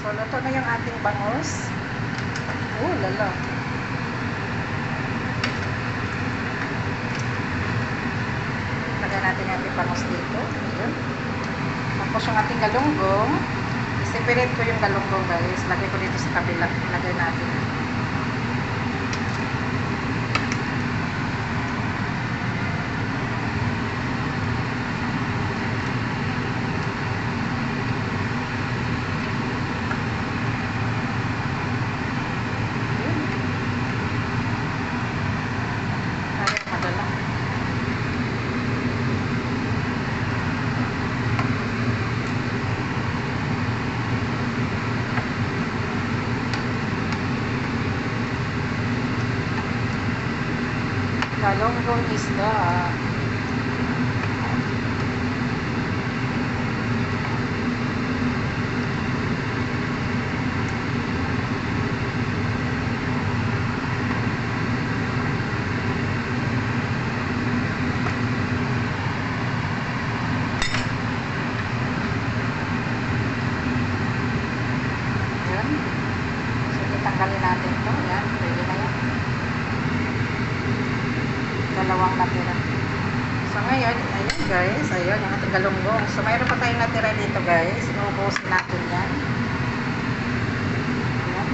So, luto na yung ating bangus. Oh, lala. Lagyan natin yung ating bangus dito. Ayan. Tapos yung ating galunggong. I-separate ko yung galunggong, guys. Lagay ko dito sa kabila. Lagay natin. Galunggong isda. Yan. So, tanggalin natin ito. Yan. Pwede na yan. Dalawang natira. So ngayon, ayun guys, ayun yung ating galunggong. So mayroon pa tayong natira dito guys. Inuubusin natin yan. Ayan.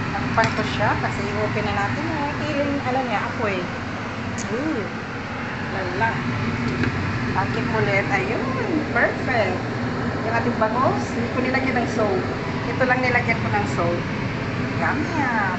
Takpan ko siya kasi i-open na natin yung iling, alam niya, apoy. Ooh, lala. Akit ulit. Ayun, perfect. Yung ating bangus, hindi ko nilagyan ng salt. Ito lang nilagyan ko ng salt. Yum, yum.